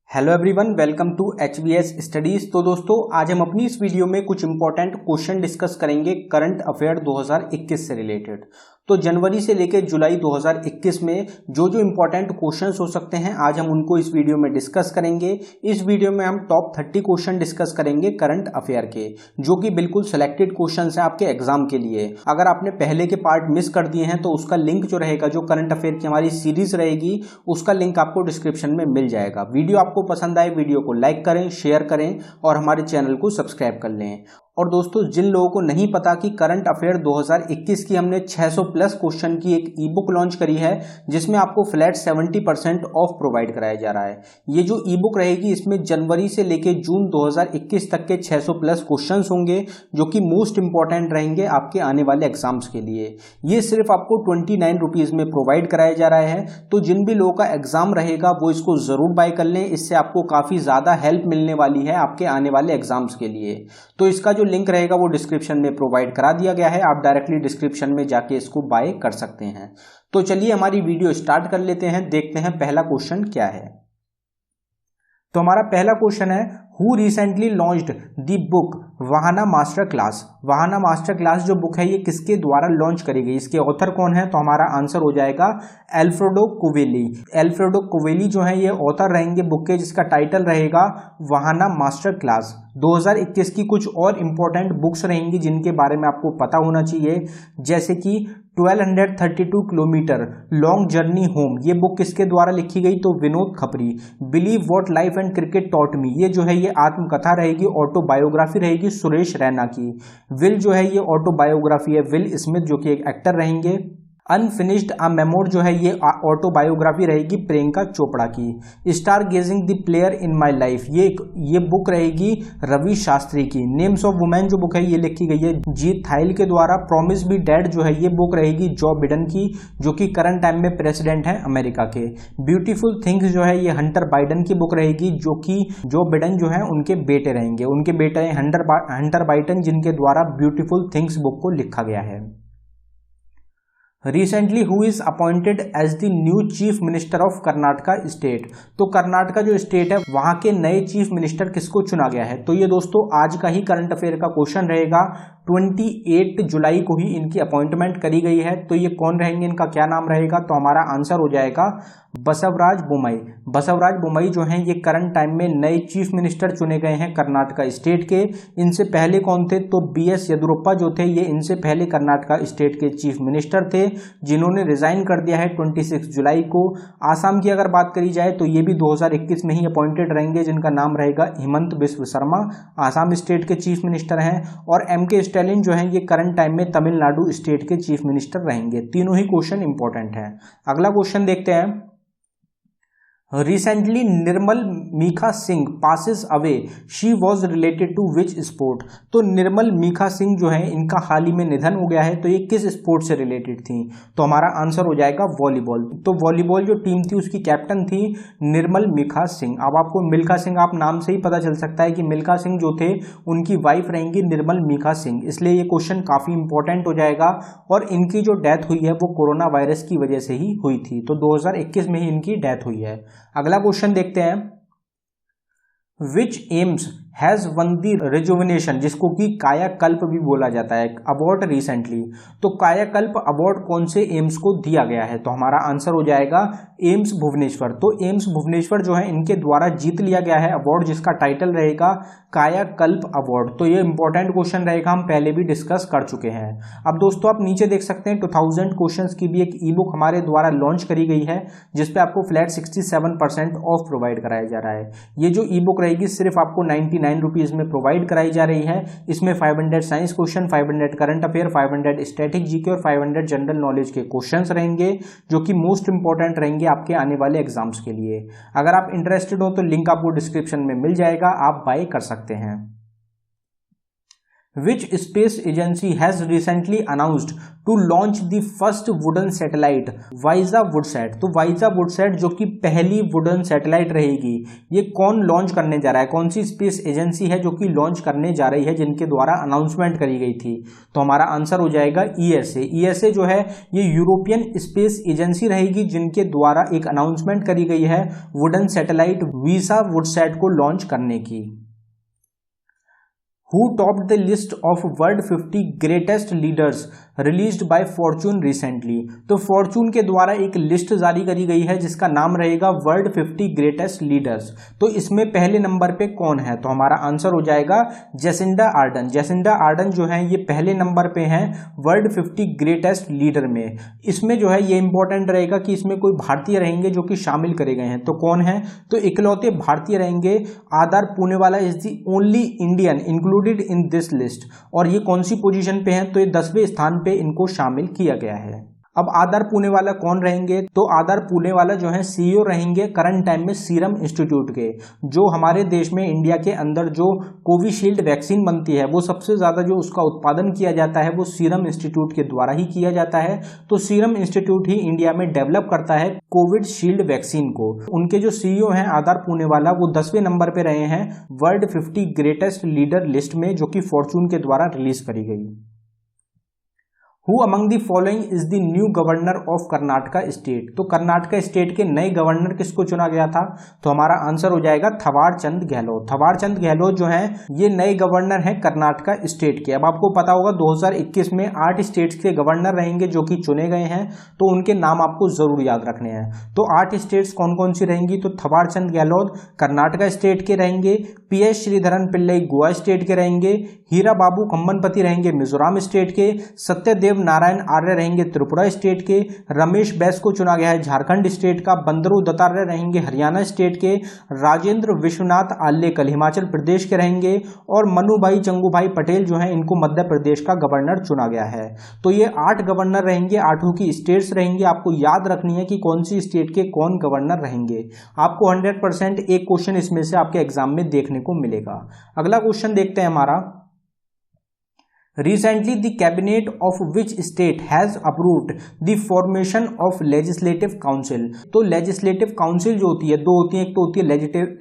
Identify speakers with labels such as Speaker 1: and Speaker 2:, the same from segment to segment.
Speaker 1: Hello everyone, welcome to HVS studies. तो दोस्तों, आज हम अपनी इस वीडियो में कुछ इंपॉर्टेंट क्वेश्चन डिस्कस करेंगे करंट अफेयर 2021 से रिलेटेड। तो जनवरी से लेकर जुलाई 2021 में जो जो इंपॉर्टेंट क्वेश्चंस हो सकते हैं, आज हम उनको इस वीडियो में डिस्कस करेंगे। इस वीडियो में हम टॉप 30 क्वेश्चन डिस्कस करेंगे करंट अफेयर के, जो कि बिल्कुल सिलेक्टेड क्वेश्चंस हैं आपके एग्जाम के लिए। अगर आपने पहले के पार्ट मिस कर दिए हैं तो उसका लिंक जो रहेगा, जो करंट अफेयर की हमारी सीरीज रहेगी, उसका लिंक आपको डिस्क्रिप्शन में मिल जाएगा। वीडियो आपको पसंद आए, वीडियो को लाइक करें, शेयर करें और हमारे चैनल को सब्सक्राइब कर लें। और दोस्तों, जिन लोगों को नहीं पता कि करंट अफेयर 2021 की हमने 600 प्लस क्वेश्चन की एक ई बुक लॉन्च करी है, जिसमें आपको फ्लैट 70% ऑफ प्रोवाइड कराया जा रहा है। ये जो ई बुक रहेगी, इसमें जनवरी से लेकर जून 2021 तक के 600 प्लस क्वेश्चंस होंगे, जो कि मोस्ट इंपॉर्टेंट रहेंगे आपके आने वाले एग्जाम्स के लिए। ये सिर्फ आपको 29 रुपीज में प्रोवाइड कराया जा रहा है। तो जिन भी लोगों का एग्जाम रहेगा वो इसको जरूर बाय कर लें। इससे आपको काफी ज्यादा हेल्प मिलने वाली है आपके आने वाले एग्जाम्स के लिए। तो इसका जो लिंक रहेगा वो डिस्क्रिप्शन में प्रोवाइड करा दिया गया है, आप डायरेक्टली डिस्क्रिप्शन में जाके इसको बाय कर सकते हैं। तो चलिए हमारी वीडियो स्टार्ट कर लेते हैं, देखते हैं पहला क्वेश्चन क्या है। तो हमारा पहला क्वेश्चन है, who recently launched the book Vahana master class. Vahana master class जो बुक है, ये किसके द्वारा लॉन्च करी गई, इसके ऑथर कौन है? तो हमारा आंसर हो जाएगा एल्फ्रेडो कोवेली। एल्फ्रेडो कोवेली जो है ये ऑथर रहेंगे बुक के, जिसका टाइटल रहेगा वाहना मास्टर क्लास। 2021 की कुछ और इंपॉर्टेंट बुक्स रहेंगी जिनके बारे में आपको पता होना चाहिए, जैसे कि 1232 किलोमीटर लॉन्ग जर्नी होम। ये बुक किसके द्वारा लिखी गई? तो Vinod Khapri. Believe what life and cricket taught me, ये जो है ये आत्मकथा रहेगी, ऑटोबायोग्राफी रहेगी सुरेश रैना की। विल जो है ये ऑटोबायोग्राफी है, विल स्मिथ जो कि एक एक्टर रहेंगे। अनफिनिश्ड अ मेमोर जो है ये ऑटोबायोग्राफी रहेगी प्रियंका चोपड़ा की। Star gazing the player in my life, ये बुक रहेगी रवि शास्त्री की। नेम्स ऑफ वुमेन जो बुक है ये लिखी गई है जीत थाइल के द्वारा। प्रॉमिस बी डेड जो है ये बुक रहेगी जो बिडेन की, जो कि करंट टाइम में प्रेसिडेंट है अमेरिका के। ब्यूटीफुल थिंग्स जो है ये हंटर बाइडन की बुक रहेगी, जो कि जो बिडेन जो है उनके बेटे रहेंगे। उनके बेटे हैं हंटर बाइडन, जिनके द्वारा ब्यूटीफुल थिंग्स बुक को लिखा गया है। Recently who is appointed as the new chief minister of Karnataka state. तो कर्नाटका जो स्टेट है वहां के नए चीफ मिनिस्टर किसको चुना गया है? तो ये दोस्तों आज का ही करंट अफेयर का क्वेश्चन रहेगा। 28 जुलाई को ही इनकी अपॉइंटमेंट करी गई है। तो ये कौन रहेंगे, इनका क्या नाम रहेगा? तो हमारा आंसर हो जाएगा बसवराज बोम्मई। बसवराज बोम्मई जो हैं ये करंट टाइम में नए चीफ मिनिस्टर चुने गए हैं कर्नाटका स्टेट के। इनसे पहले कौन थे? तो BS येदुरप्पा जो थे, ये इनसे पहले कर्नाटका स्टेट के चीफ मिनिस्टर थे, जिन्होंने रिजाइन कर दिया है 26 जुलाई को। आसाम की अगर बात करी जाए तो ये भी 2021 में ही अपॉइंटेड रहेंगे, जिनका नाम रहेगा हिमंत बिस्व शर्मा, आसाम स्टेट के चीफ मिनिस्टर हैं। और MK स्टैलिन जो हैं ये करंट टाइम में तमिलनाडु स्टेट के चीफ मिनिस्टर रहेंगे। तीनों ही क्वेश्चन इंपॉर्टेंट हैं। अगला क्वेश्चन देखते हैं। Recently, Nirmal मीखा Singh passes away. She was related to which sport? तो निर्मल मीखा सिंह जो है इनका हाल ही में निधन हो गया है। तो ये किस स्पोर्ट से रिलेटेड थी? तो हमारा आंसर हो जाएगा वॉलीबॉल। तो वॉलीबॉल जो टीम थी उसकी कैप्टन थी निर्मल मीखा सिंह। अब आपको मिल्खा सिंह आप नाम से ही पता चल सकता है कि मिल्खा सिंह जो थे उनकी वाइफ रहेंगी निर्मल मीखा सिंह, इसलिए ये क्वेश्चन काफी इंपॉर्टेंट हो जाएगा। और इनकी जो डेथ हुई है वो कोरोना वायरस की वजह से ही हुई थी। तो 2021 में ही इनकी डेथ हुई है। अगला क्वेश्चन देखते हैं। Which aims has one the rejuvenation, जिसको कि कायाकल्प भी बोला जाता है, अवार्ड रिसेंटली। तो कायाकल्प अवार्ड कौन से एम्स को दिया गया है? तो हमारा आंसर हो जाएगा एम्स भुवनेश्वर। तो एम्स भुवनेश्वर जो है इनके द्वारा जीत लिया गया है अवार्ड, जिसका टाइटल रहेगा कायाकल्प अवार्ड। तो ये इंपॉर्टेंट क्वेश्चन रहेगा, हम पहले भी डिस्कस कर चुके हैं। अब दोस्तों आप नीचे देख सकते हैं 2000 क्वेश्चंस की भी एक ई बुक हमारे द्वारा लॉन्च करी गई है, जिसपे आपको फ्लैट 67% ऑफ प्रोवाइड कराया जा रहा है। ये जो ई बुक रहेगी सिर्फ आपको 99 रुपीज में प्रोवाइड कराई जा रही है। इसमें 500 science question, 500 current affair, 500 static GK और 500 जनरल नॉलेज के क्वेश्चंस रहेंगे, जो कि मोस्ट इंपॉर्टेंट रहेंगे आपके आने वाले एग्जाम्स के लिए। अगर आप इंटरेस्टेड हो तो लिंक आपको डिस्क्रिप्शन में मिल जाएगा, आप बाय कर सकते हैं। Which space agency has recently announced to launch the first wooden satellite वाइजा वुडसैट। तो वाइजा वुडसैट जो कि पहली वुडन सैटेलाइट रहेगी, ये कौन लॉन्च करने जा रहा है, कौन सी स्पेस एजेंसी है जो कि लॉन्च करने जा रही है, जिनके द्वारा अनाउंसमेंट करी गई थी? तो हमारा आंसर हो जाएगा ईएसए। ईएसए जो है ये यूरोपियन स्पेस एजेंसी रहेगी, जिनके द्वारा एक अनाउंसमेंट करी गई है वुडन सैटेलाइट वीसा वुडसैट को लॉन्च करने की। Who topped the list of World 50 Greatest Leaders released by Fortune recently? तो फॉर्चून के द्वारा एक लिस्ट जारी करी गई है जिसका नाम रहेगा वर्ल्ड 50 ग्रेटेस्ट लीडर्स। तो इसमें पहले नंबर पे कौन है? तो हमारा आंसर हो जाएगा जेसिंडा आर्डन। जेसिंडा आर्डन जो है ये पहले नंबर पे हैं वर्ल्ड 50 ग्रेटेस्ट लीडर में। इसमें जो है ये इंपॉर्टेंट रहेगा कि इसमें कोई भारतीय रहेंगे जो कि शामिल करे गए हैं। तो कौन है? तो इकलौते भारतीय रहेंगे। Adar Poonawalla is the only Indian included in this list. और ये कौन सी पोजीशन पे हैं? तो ये 10वें स्थान पे इनको शामिल किया गया है। अब आदार पूनेवाला कौन रहेंगे? तो आदार पूनेवाला जो है सीईओ रहेंगे करंट टाइम में सीरम इंस्टीट्यूट के। जो हमारे देश में इंडिया के अंदर जो कोविशील्ड वैक्सीन बनती है वो सबसे ज्यादा जो उसका उत्पादन किया जाता है वो सीरम इंस्टीट्यूट के द्वारा ही किया जाता है। तो सीरम इंस्टीट्यूट ही इंडिया में डेवलप करता है कोविशील्ड वैक्सीन को। उनके जो सीईओ हैं आदार पूनेवाला वो 10वें नंबर पे रहे हैं वर्ल्ड 50 ग्रेटेस्ट लीडर लिस्ट में, जो कि फॉर्चून के द्वारा रिलीज करी गई। Who among the following is the new governor of Karnataka state? तो कर्नाटका स्टेट के नए गवर्नर किसको चुना गया था? तो हमारा आंसर हो जाएगा थवार चंद गहलोत। थवार चंद गहलोत जो है ये नए गवर्नर हैं कर्नाटका स्टेट के। अब आपको पता होगा 2021 में 8 स्टेट्स के गवर्नर रहेंगे जो कि चुने गए हैं, तो उनके नाम आपको जरूर याद रखने हैं। तो 8 स्टेट्स कौन कौन सी रहेंगी? तो थवार चंद गहलोत कर्नाटका स्टेट के रहेंगे, PS श्रीधरन पिल्लई गोवा स्टेट के रहेंगे, हीरा बाबू खम्मनपति रहेंगे मिजोरम स्टेट के, सत्यदेव नारायण आर्य रहेंगे त्रिपुरा स्टेट के, रमेश बैस को चुना गया है झारखंड स्टेट का, बंदरू दत्तात्रेय रहेंगे हरियाणा स्टेट के, राजेंद्र विश्वनाथ आलेकल हिमाचल प्रदेश के रहेंगे, और मनुभाई चंगूभाई पटेल जो है इनको मध्य प्रदेश का गवर्नर चुना गया है। तो ये 8 गवर्नर रहेंगे, 8 की स्टेट्स रहेंगी। आपको याद रखनी है कि कौन सी स्टेट के कौन गवर्नर रहेंगे। आपको 100% एक क्वेश्चन इसमें से आपके एग्जाम में देखने को मिलेगा। अगला क्वेश्चन देखते हैं हमारा। Recently, the cabinet of which state has approved the formation of legislative council? तो legislative council जो होती है दो होती है, एक तो होती है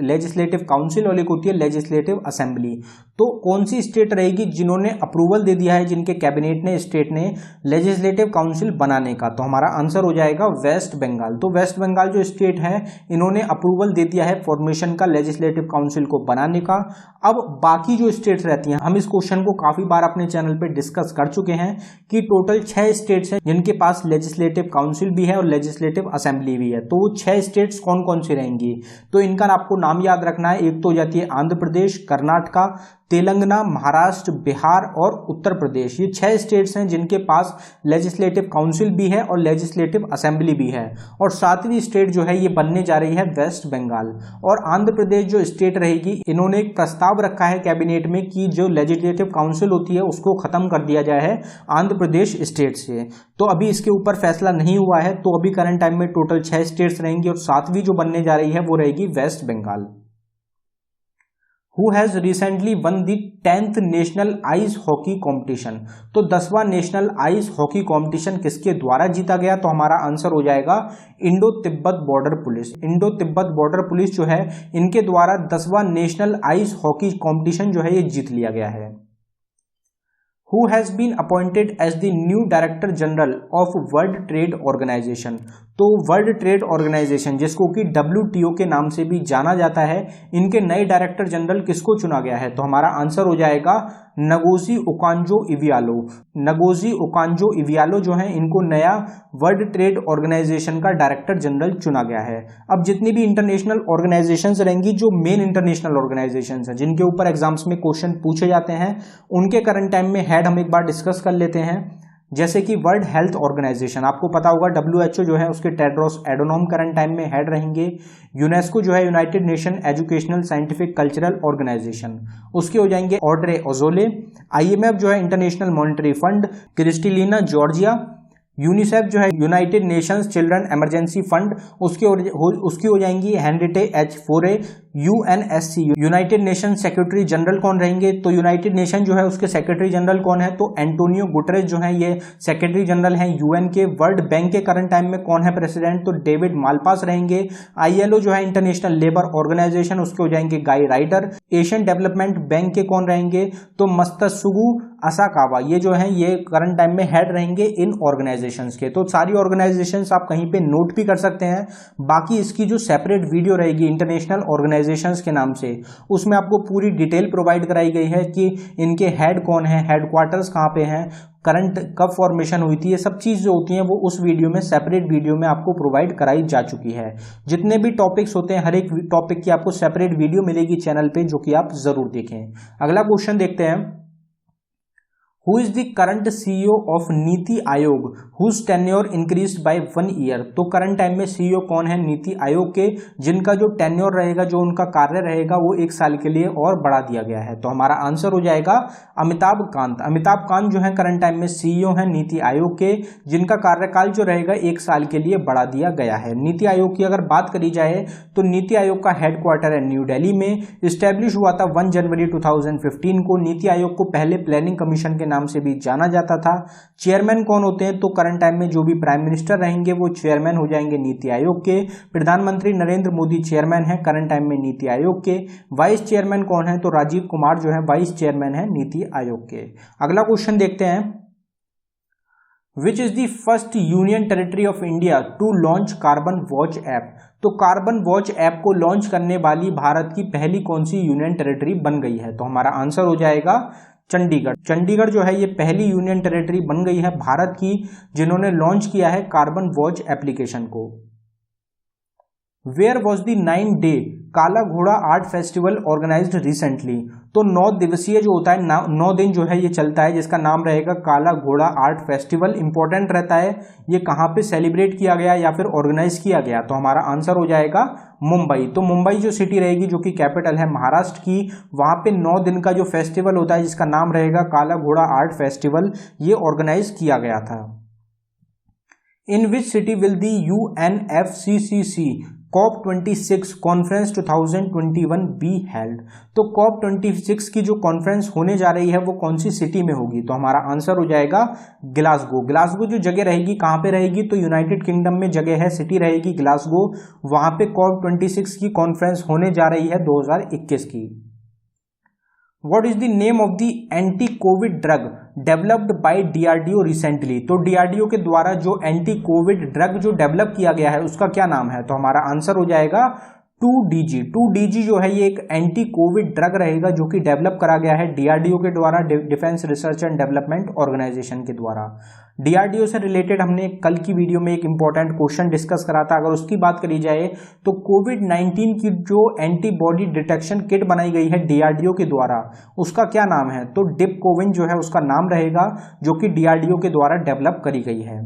Speaker 1: legislative council और एक होती है legislative assembly। तो कौन सी स्टेट रहेगी जिन्होंने अप्रूवल दे दिया है, जिनके कैबिनेट ने स्टेट ने लेजिस्लेटिव काउंसिल बनाने का? तो हमारा आंसर हो जाएगा वेस्ट बंगाल। तो वेस्ट बंगाल जो स्टेट है इन्होंने अप्रूवल दे दिया है फॉर्मेशन का लेजिस्लेटिव काउंसिल को बनाने का। अब बाकी जो स्टेट्स रहती हैं, हम इस क्वेश्चन को काफी बार अपने चैनल पे डिस्कस कर चुके हैं कि टोटल 6 स्टेट्स हैं जिनके पास लेजिस्लेटिव काउंसिल भी है और लेजिस्लेटिव असेंबली भी है। तो वो 6 स्टेट्स कौन कौन सी रहेंगी? तो इनका आपको नाम याद रखना है। एक तो हो जाती है आंध्र प्रदेश, कर्नाटका, तेलंगाना, महाराष्ट्र, बिहार और उत्तर प्रदेश। ये 6 स्टेट्स हैं जिनके पास लेजिस्लेटिव काउंसिल भी है और लेजिस्लेटिव असेंबली भी है। और 7वीं स्टेट जो है ये बनने जा रही है वेस्ट बंगाल। और आंध्र प्रदेश जो स्टेट रहेगी, इन्होंने एक प्रस्ताव रखा है कैबिनेट में कि जो लेजिस्लेटिव काउंसिल होती है उसको खत्म कर दिया जाए है आंध्र प्रदेश स्टेट से। तो अभी इसके ऊपर फैसला नहीं हुआ है। तो अभी करंट टाइम में टोटल 6 स्टेट्स रहेंगी और 7वीं जो बनने जा रही है वो रहेगी West Bengal. Who has recently won the 10th national ice hockey competition? तो 10वां नेशनल आइस हॉकी कॉम्पिटिशन किसके द्वारा जीता गया? तो हमारा आंसर हो जाएगा Indo Tibet border police. Indo Tibet border police जो है इनके द्वारा 10वां नेशनल आइस हॉकी कॉम्पिटिशन जो है ये जीत लिया गया है। Who has been appointed as the new Director General of World Trade Organization? तो वर्ल्ड ट्रेड ऑर्गेनाइजेशन जिसको कि WTO के नाम से भी जाना जाता है, इनके नए डायरेक्टर जनरल किसको चुना गया है? तो हमारा आंसर हो जाएगा नगोजी ओकांजो-इवियालो। नगोजी ओकांजो-इवियालो जो है इनको नया वर्ल्ड ट्रेड ऑर्गेनाइजेशन का डायरेक्टर जनरल चुना गया है। अब जितनी भी इंटरनेशनल ऑर्गेनाइजेशंस रहेंगी, जो मेन इंटरनेशनल ऑर्गेनाइजेशंस हैं जिनके ऊपर एग्जाम्स में क्वेश्चन पूछे जाते हैं, उनके करंट टाइम में हेड हम एक बार डिस्कस कर लेते हैं। जैसे कि वर्ल्ड हेल्थ ऑर्गेनाइजेशन, आपको पता होगा WHO जो है उसके टेड्रोस एडोनॉम करंट टाइम में हेड रहेंगे। यूनेस्को जो है United Nation educational scientific cultural organization, उसके हो जाएंगे ऑड्रे ओजोले। IMF जो है international monetary fund, Kristalina Georgia. UNICEF जो है United Nations children emergency fund, उसकी हो जाएंगी Henrietta H4A। UNSC United Nation secretary general कौन रहेंगे, तो यूनाइटेड नेशन जो है उसके सेक्रेटरी जनरल कौन है, तो एंटोनियो गुटरेस जो है ये सेक्रेटरी जनरल हैं यूएन के। वर्ल्ड बैंक के करंट टाइम में कौन है प्रेसिडेंट, तो डेविड मालपास रहेंगे। ILO जो है इंटरनेशनल लेबर ऑर्गेनाइजेशन, उसके हो जाएंगे गाई राइडर। एशियन डेवलपमेंट बैंक के कौन रहेंगे, तो मत्सुगु असाकावा, ये जो है ये करंट टाइम में हेड रहेंगे इन ऑर्गेनाइजेशंस के। तो सारी ऑर्गेनाइजेशंस आप कहीं पे नोट भी कर सकते हैं। बाकी इसकी जो सेपरेट वीडियो रहेगी इंटरनेशनल ऑर्गेनाइजेशंस के नाम से, उसमें आपको पूरी डिटेल प्रोवाइड कराई गई है कि इनके हेड कौन है, हेडक्वार्टर्स कहाँ पे हैं, करंट कब फॉर्मेशन हुई थी, ये सब चीज़ जो होती हैं वो उस वीडियो में, सेपरेट वीडियो में आपको प्रोवाइड कराई जा चुकी है। जितने भी टॉपिक्स होते हैं हर एक टॉपिक की आपको सेपरेट वीडियो मिलेगी चैनल पे, जो कि आप जरूर देखें। अगला क्वेश्चन देखते हैं, who is the current CEO of Niti Aayog whose tenure increased by 1 year. तो करंट टाइम में CEO कौन है नीति आयोग के, जिनका जो टेन्योर रहेगा, जो उनका कार्य रहेगा, वो 1 साल के लिए और बढ़ा दिया गया है। तो हमारा आंसर हो जाएगा अमिताभ कांत। अमिताभ कांत जो है करंट टाइम में CEO है नीति आयोग के, जिनका कार्यकाल जो रहेगा 1 साल के लिए बढ़ा दिया गया है। नीति आयोग की अगर बात करी जाए तो नीति आयोग का हेडक्वार्टर है न्यू दिल्ली में। इस्टेब्लिश हुआ था 1 जनवरी 2015 को। नीति आयोग को पहले प्लानिंग कमीशन के नाम से भी जाना जाता था। चेयरमैन कौन होते हैं, तो करंट टाइम में जो भी प्राइम मिनिस्टर रहेंगे वो चेयरमैन हो जाएंगे नीति आयोग के। प्रधानमंत्री नरेंद्र मोदी चेयरमैन है करंट टाइम में नीति आयोग के। वाइस चेयरमैन कौन है, तो राजीव कुमार जो है वाइस चेयरमैन है नीति आयोग के। अगला क्वेश्चन देखते हैं, which is the first union territory of India to launch carbon watch app. तो कार्बन वॉच ऐप को लॉन्च करने वाली भारत की पहली कौन सी यूनियन टेरिटरी बन गई है, तो हमारा आंसर हो जाएगा चंडीगढ़। चंडीगढ़ जो है ये पहली यूनियन टेरिटरी बन गई है भारत की जिन्होंने लॉन्च किया है कार्बन वॉच एप्लीकेशन को। वेयर वॉज द 9-day काला घोड़ा आर्ट फेस्टिवल ऑर्गेनाइज्ड रिसेंटली। तो 9 दिवसीय जो होता है 9 दिन जो है ये चलता है, जिसका नाम रहेगा काला घोड़ा आर्ट फेस्टिवल। इंपॉर्टेंट रहता है ये कहाँ पे सेलिब्रेट किया गया या फिर ऑर्गेनाइज किया गया, तो हमारा आंसर हो जाएगा मुंबई। तो मुंबई जो सिटी रहेगी, जो कि कैपिटल है महाराष्ट्र की, वहां पे 9 दिन का जो फेस्टिवल होता है जिसका नाम रहेगा काला घोड़ा आर्ट फेस्टिवल, ये ऑर्गेनाइज किया गया था। In which city will the UNFCCC COP26 conference 2021 be held. तो COP26 की जो कॉन्फ्रेंस होने जा रही है वो कौन सी सिटी में होगी, तो हमारा आंसर हो जाएगा ग्लासगो। ग्लासगो जो जगह रहेगी कहाँ पे रहेगी, तो यूनाइटेड किंगडम में जगह है, सिटी रहेगी ग्लासगो। वहां पे COP26 की कॉन्फ्रेंस होने जा रही है 2021 की। What is the name of the anti-COVID drug developed by DRDO recently। तो DRDO के द्वारा जो एंटी कोविड ड्रग जो डेवलप किया गया है उसका क्या नाम है, तो हमारा आंसर हो जाएगा 2DG। 2DG जो है ये एक एंटी कोविड ड्रग रहेगा जो कि डेवलप करा गया है DRDO के द्वारा, defence research and development organization के द्वारा। DRDO से रिलेटेड हमने कल की वीडियो में एक इंपॉर्टेंट क्वेश्चन डिस्कस करा था। अगर उसकी बात करी जाए तो कोविड-19 की जो एंटीबॉडी डिटेक्शन किट बनाई गई है DRDO के द्वारा, उसका क्या नाम है, तो डिपकोविन जो है उसका नाम रहेगा, जो कि DRDO के द्वारा डेवलप करी गई है।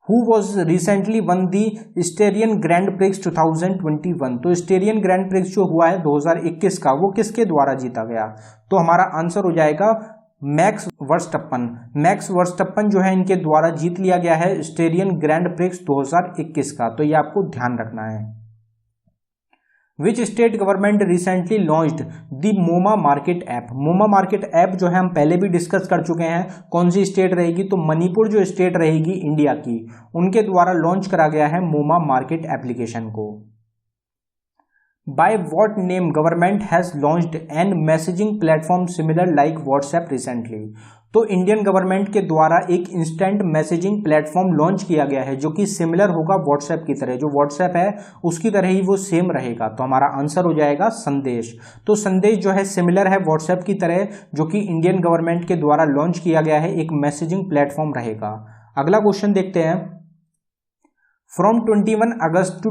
Speaker 1: Who was recently won the Styrian Grand Prix 2021। तो स्टेरियन ग्रैंड प्रिक्स जो हुआ है 2021 का, वो किसके द्वारा जीता गया, तो हमारा आंसर हो जाएगा मैक्स वर्स्टप्पन। मैक्स वर्स्टप्पन जो है इनके द्वारा जीत लिया गया है स्टेरियन ग्रैंड प्रिक्स 2021 का, तो ये आपको ध्यान रखना है। Which state government recently launched the Moma market app. Moma market app जो है हम पहले भी डिस्कस कर चुके हैं, कौन सी स्टेट रहेगी, तो मणिपुर जो स्टेट रहेगी इंडिया की, उनके द्वारा लॉन्च करा गया है मोमा मार्केट एप्लीकेशन को। By what name government has launched N messaging platform similar like WhatsApp recently. तो इंडियन गवर्नमेंट के द्वारा एक इंस्टेंट मैसेजिंग प्लेटफॉर्म लॉन्च किया गया है जो कि सिमिलर होगा व्हाट्सएप की तरह, जो व्हाट्सएप है उसकी तरह ही वो सेम रहेगा, तो हमारा आंसर हो जाएगा संदेश। तो संदेश जो है सिमिलर है व्हाट्सएप की तरह, जो कि इंडियन गवर्नमेंट के द्वारा लॉन्च किया गया है, एक मैसेजिंग प्लेटफॉर्म रहेगा। अगला क्वेश्चन देखते हैं, from 21 August to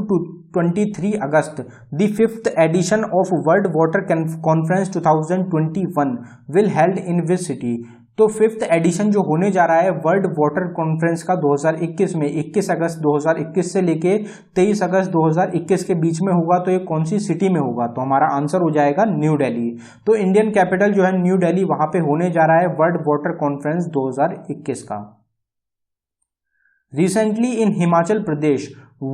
Speaker 1: 23 August the 5th edition of world water conference 2021 will held in which city. तो 5th एडिशन जो होने जा रहा है वर्ल्ड वाटर कॉन्फ्रेंस का 2021 में, 21 अगस्त 2021 से लेके 23 अगस्त 2021 के बीच में होगा, तो ये कौन सी सिटी में होगा, तो हमारा आंसर हो जाएगा न्यू दिल्ली। तो इंडियन कैपिटल जो है न्यू दिल्ली, वहां पे होने जा रहा है वर्ल्ड वाटर कॉन्फ्रेंस 2021 का। रिसेंटली इन हिमाचल प्रदेश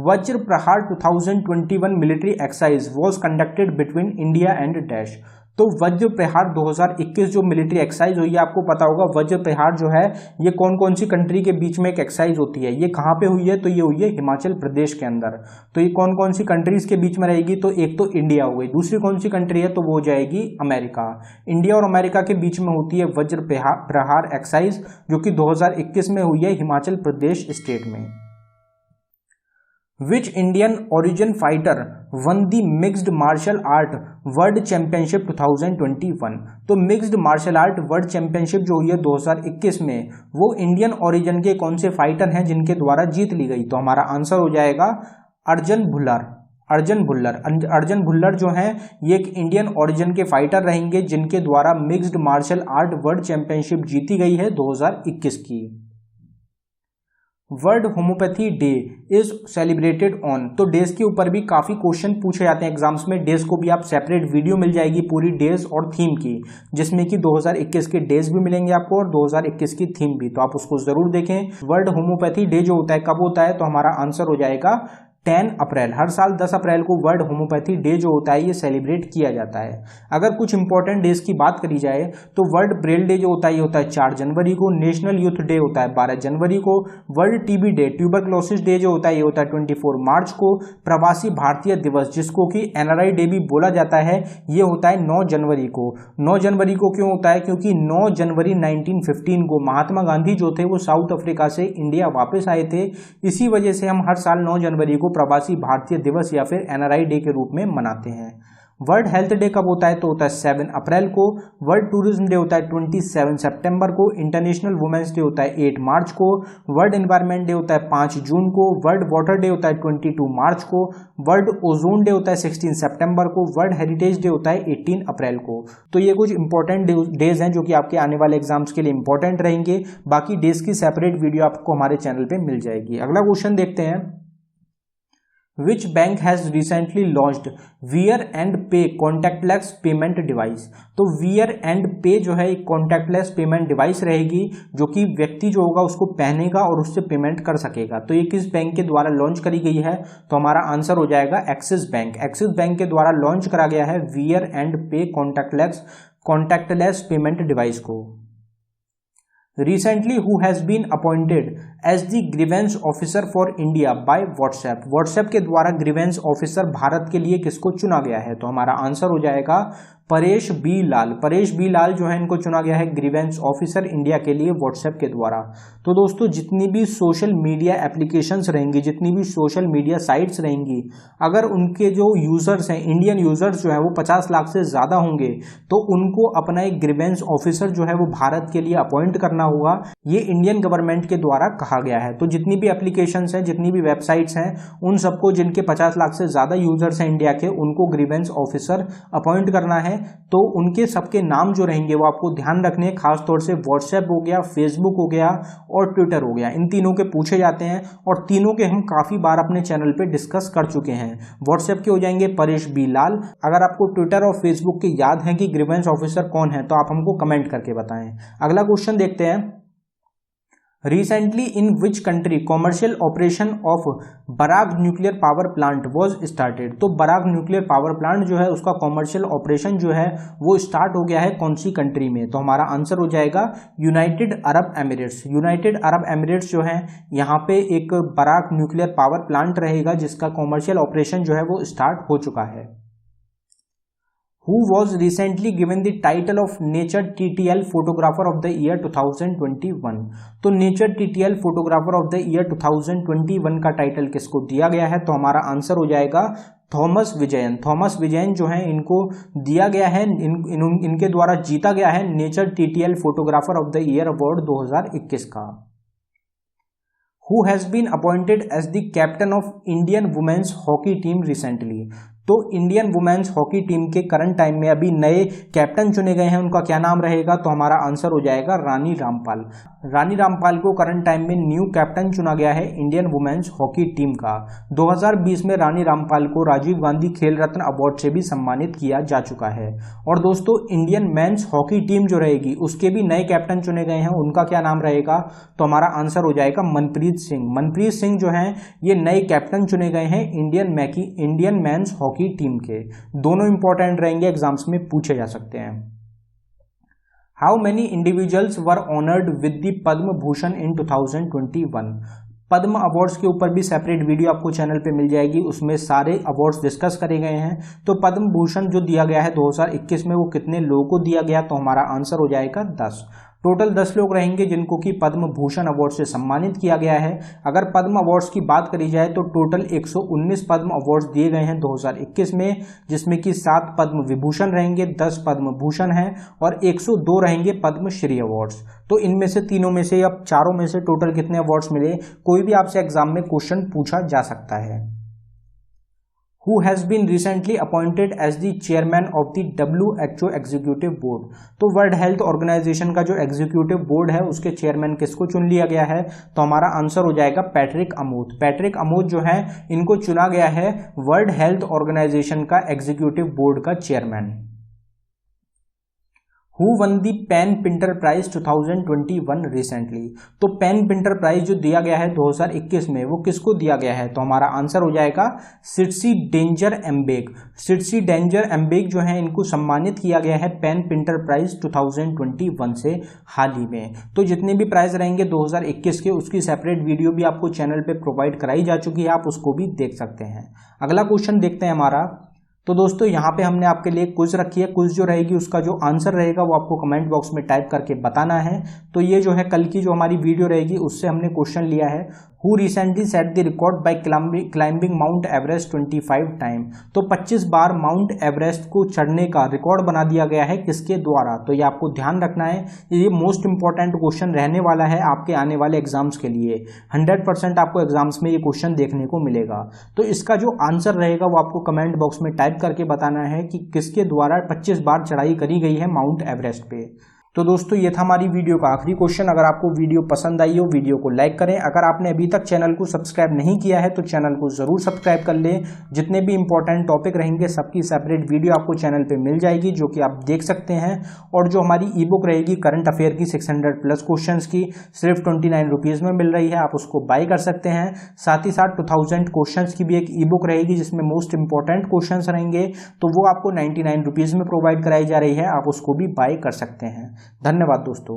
Speaker 1: वज्र प्रहार 2021 military exercise was conducted between India and dash. तो वज्र प्रहार 2021 जो मिलिट्री एक्सरसाइज हुई है, आपको पता होगा वज्र प्रहार जो है ये कौन कौन सी कंट्री के बीच में एक एक्सरसाइज होती है, ये कहाँ पे हुई है, तो ये हुई है हिमाचल प्रदेश के अंदर। तो ये कौन कौन सी कंट्रीज के बीच में रहेगी, तो एक तो इंडिया हो गई, दूसरी कौन सी कंट्री है, तो वो हो जाएगी अमेरिका। इंडिया और अमेरिका के बीच में होती है वज्र प्रहार एक्सरसाइज, जो कि 2021 में हुई है हिमाचल प्रदेश स्टेट में। Which Indian origin fighter won the Mixed Martial Art World Championship 2021? तो mixed martial art world championship जो हुई है 2021 में, वो इंडियन ओरिजिन के कौन से फाइटर हैं जिनके द्वारा जीत ली गई, तो हमारा आंसर हो जाएगा अर्जुन भुल्लर। अर्जुन भुल्लर जो हैं ये एक इंडियन ओरिजिन के फाइटर रहेंगे जिनके द्वारा mixed martial art world championship जीती गई है 2021 की। World homeopathy day is celebrated on, तो डेज के ऊपर भी काफ़ी क्वेश्चन पूछे जाते हैं एग्जाम्स में। डेज को भी आप सेपरेट वीडियो मिल जाएगी पूरी डेज और थीम की, जिसमें कि 2021 के डेज भी मिलेंगे आपको और 2021 की थीम भी, तो आप उसको ज़रूर देखें। वर्ल्ड होम्योपैथी डे जो होता है कब होता है, तो हमारा आंसर हो जाएगा 10 अप्रैल। हर साल 10 अप्रैल को वर्ल्ड होम्योपैथी डे जो होता है ये सेलिब्रेट किया जाता है। अगर कुछ इंपॉर्टेंट डेज की बात करी जाए तो वर्ल्ड ब्रेल डे जो होता है ये होता है 4 जनवरी को, नेशनल यूथ डे होता है 12 जनवरी को, world TB day tuberculosis day जो होता है ये होता है 24 मार्च को, प्रवासी भारतीय दिवस जिसको कि एनआरआई डे भी बोला जाता है ये होता है 9 जनवरी को। 9 जनवरी को क्यों होता है, क्योंकि 9 जनवरी 1915 को महात्मा गांधी जो थे वो साउथ अफ्रीका से इंडिया वापस आए थे। इसी वजह से हम हर साल 9 जनवरी को प्रवासी भारतीय दिवस या फिर एनआरआई डे के रूप में मनाते हैं। वर्ल्ड हेल्थ डे कब होता है, तो होता है 7 अप्रैल को। वर्ल्ड टूरिज्म डे होता है 27 सितंबर को। इंटरनेशनल वुमेन्स डे होता है 8 मार्च को। वर्ल्ड एनवायरनमेंट डे होता है 5 जून को। वर्ल्ड वाटर डे होता है 22 मार्च को। वर्ल्ड ओजोन डे होता है 16 सितंबर को। वर्ल्ड हेरिटेज डे होता है 18 अप्रैल को। तो ये कुछ इंपॉर्टेंट डेज हैं जो कि आपके आने वाले एग्जाम्स के लिए इंपॉर्टेंट रहेंगे। बाकी डेज की सेपरेट वीडियो आपको हमारे चैनल पर मिल जाएगी। अगला क्वेश्चन देखते हैं, Which bank has recently launched Wear and Pay contactless payment device? तो Wear and Pay जो है एक contactless payment device रहेगी जो कि व्यक्ति जो होगा उसको पहनेगा और उससे पेमेंट कर सकेगा। तो ये किस बैंक के द्वारा लॉन्च करी गई है, तो हमारा आंसर हो जाएगा एक्सिस बैंक। एक्सिस बैंक के द्वारा लॉन्च करा गया है Wear and Pay contactless payment device को। Recently, who has been appointed as the grievance officer for India by WhatsApp? WhatsApp के द्वारा ग्रीवेंस ऑफिसर भारत के लिए किसको चुना गया है, तो हमारा आंसर हो जाएगा परेश बी लाल। परेश बी लाल जो है इनको चुना गया है ग्रीवेंस ऑफिसर इंडिया के लिए व्हाट्सएप के द्वारा। तो दोस्तों जितनी भी सोशल मीडिया एप्लीकेशंस रहेंगी, जितनी भी सोशल मीडिया साइट्स रहेंगी, अगर उनके जो यूजर्स हैं, इंडियन यूजर्स जो है वो 50 लाख से ज़्यादा होंगे तो उनको अपना एक ग्रीवेंस ऑफिसर जो है वो भारत के लिए अपॉइंट करना होगा। ये इंडियन गवर्नमेंट के द्वारा कहा गया है। तो जितनी भी एप्लीकेशंस हैं, जितनी भी वेबसाइट्स हैं, उन सबको जिनके 50 लाख से ज़्यादा यूजर्स हैं इंडिया के, उनको ग्रीवेंस ऑफिसर अपॉइंट करना है। तो उनके सबके नाम जो रहेंगे वो आपको ध्यान रखने हैं, खासतौर से व्हाट्सएप हो गया, फेसबुक हो गया और ट्विटर हो गया, इन तीनों के पूछे जाते हैं और तीनों के हम काफ़ी बार अपने चैनल पे डिस्कस कर चुके हैं। व्हाट्सएप के हो जाएंगे परेश बी लाल। अगर आपको ट्विटर और फेसबुक के याद हैं कि ग्रीवेंस ऑफिसर कौन है तो आप हमको कमेंट करके बताएं। अगला क्वेश्चन देखते हैं, Recently, in which country commercial operation of Barakah nuclear power plant was started? तो बराग न्यूक्लियर पावर प्लांट जो है उसका कॉमर्शियल ऑपरेशन जो है वो स्टार्ट हो गया है कौन सी कंट्री में, तो हमारा आंसर हो जाएगा United Arab Emirates. United Arab Emirates जो है यहाँ पे एक बराग न्यूक्लियर पावर प्लांट रहेगा जिसका कॉमर्शियल ऑपरेशन जो है वो स्टार्ट हो चुका है। Who was recently given the title of Nature TTL Photographer of the Year 2021? तो Nature TTL Photographer of the Year 2021 का टाइटल किसको दिया गया है, तो हमारा आंसर हो जाएगा थॉमस विजयन। थॉमस विजयन जो है इनको दिया गया है, इनके द्वारा जीता गया है nature TTL photographer of the year award 2021 का। Who has been appointed as the captain of Indian women's hockey team recently? तो इंडियन वुमेन्स हॉकी टीम के करंट टाइम में अभी नए कैप्टन चुने गए हैं, उनका क्या नाम रहेगा, तो हमारा आंसर हो जाएगा रानी रामपाल। रानी रामपाल को करंट टाइम में न्यू कैप्टन चुना गया है इंडियन वुमेन्स हॉकी टीम का। 2020 में रानी रामपाल को राजीव गांधी खेल रत्न अवार्ड से भी सम्मानित किया जा चुका है। और दोस्तों इंडियन मेंस हॉकी टीम जो रहेगी उसके भी नए कैप्टन चुने गए हैं, उनका क्या नाम रहेगा, तो हमारा आंसर हो जाएगा मनप्रीत सिंह। मनप्रीत सिंह जो हैं ये नए कैप्टन चुने गए हैं इंडियन मेंस हॉकी टीम के। दोनों इंपॉर्टेंट रहेंगे, एग्जाम्स में पूछे जा सकते हैं। How many individuals were honoured with the Padma Bhushan in 2021? Padma awards के ऊपर भी सेपरेट वीडियो आपको चैनल पे मिल जाएगी, उसमें सारे अवार्ड्स डिस्कस करे गए हैं। तो पद्म भूषण जो दिया गया है 2021 में वो कितने लोगों को दिया गया, तो हमारा आंसर हो जाएगा 10। टोटल 10 लोग रहेंगे जिनको कि पद्म भूषण अवार्ड से सम्मानित किया गया है। अगर पद्म अवार्ड्स की बात करी जाए तो टोटल 119 पद्म अवार्ड्स दिए गए हैं 2021 में, जिसमें कि 7 पद्म विभूषण रहेंगे, 10 पद्म भूषण हैं और 102 रहेंगे पद्मश्री अवार्ड्स। तो इनमें से तीनों में से, अब चारों में से टोटल कितने अवार्ड्स मिले, कोई भी आपसे एग्जाम में क्वेश्चन पूछा जा सकता है। Who has been recently appointed as the chairman of the WHO Executive Board? तो वर्ल्ड हेल्थ ऑर्गेनाइजेशन का जो एग्जीक्यूटिव बोर्ड है उसके चेयरमैन किसको चुन लिया गया है, तो हमारा आंसर हो जाएगा पैट्रिक अमोद। पैट्रिक अमोद जो है इनको चुना गया है वर्ल्ड हेल्थ ऑर्गेनाइजेशन का एग्जीक्यूटिव बोर्ड का chairman. Who won the Pen Pinter prize 2021 recently? तो पेन पिंटर प्राइज जो दिया गया है 2021 में वो किसको दिया गया है, तो हमारा आंसर हो जाएगा सिडसी डेंजर एम्बेग। सिडसी डेंजर एम्बेग जो है इनको सम्मानित किया गया है पेन पिंटर प्राइज 2021 से हाल ही में। तो जितने भी प्राइज रहेंगे 2021 के उसकी सेपरेट वीडियो भी आपको चैनल पे प्रोवाइड कराई जा चुकी है, आप उसको भी देख सकते हैं। अगला क्वेश्चन देखते हैं हमारा। तो दोस्तों यहाँ पे हमने आपके लिए क्विज रखी है। क्विज जो रहेगी उसका जो आंसर रहेगा वो आपको कमेंट बॉक्स में टाइप करके बताना है। तो ये जो है कल की जो हमारी वीडियो रहेगी उससे हमने क्वेश्चन लिया है, who recently set the record by climbing mount Everest 25 time? तो 25 बार माउंट एवरेस्ट को चढ़ने का रिकॉर्ड बना दिया गया है किसके द्वारा, तो ये आपको ध्यान रखना है। ये मोस्ट इंपॉर्टेंट क्वेश्चन रहने वाला है आपके आने वाले एग्जाम्स के लिए। 100% आपको एग्जाम्स में ये क्वेश्चन देखने को मिलेगा। तो इसका जो आंसर रहेगा वो आपको कमेंट बॉक्स में टाइप करके बताना है कि किसके द्वारा 25 बार चढ़ाई करी गई है माउंट एवरेस्ट पे। तो दोस्तों ये था हमारी वीडियो का आखिरी क्वेश्चन। अगर आपको वीडियो पसंद आई हो वीडियो को लाइक करें। अगर आपने अभी तक चैनल को सब्सक्राइब नहीं किया है तो चैनल को जरूर सब्सक्राइब कर लें। जितने भी इंपॉर्टेंट टॉपिक रहेंगे सबकी सेपरेट वीडियो आपको चैनल पे मिल जाएगी जो कि आप देख सकते हैं। और जो हमारी ई बुक रहेगी करंट अफेयर की 600+ क्वेश्चन की सिर्फ 29 रुपीज़ में मिल रही है, आप उसको बाय कर सकते हैं। साथ ही साथ 2000 क्वेश्चन की भी एक ई बुक रहेगी जिसमें मोस्ट इंपॉर्टेंट क्वेश्चन रहेंगे, तो वो आपको 99 रुपीज़ में प्रोवाइड कराई जा रही है, आप उसको भी बाय कर सकते हैं। धन्यवाद दोस्तों।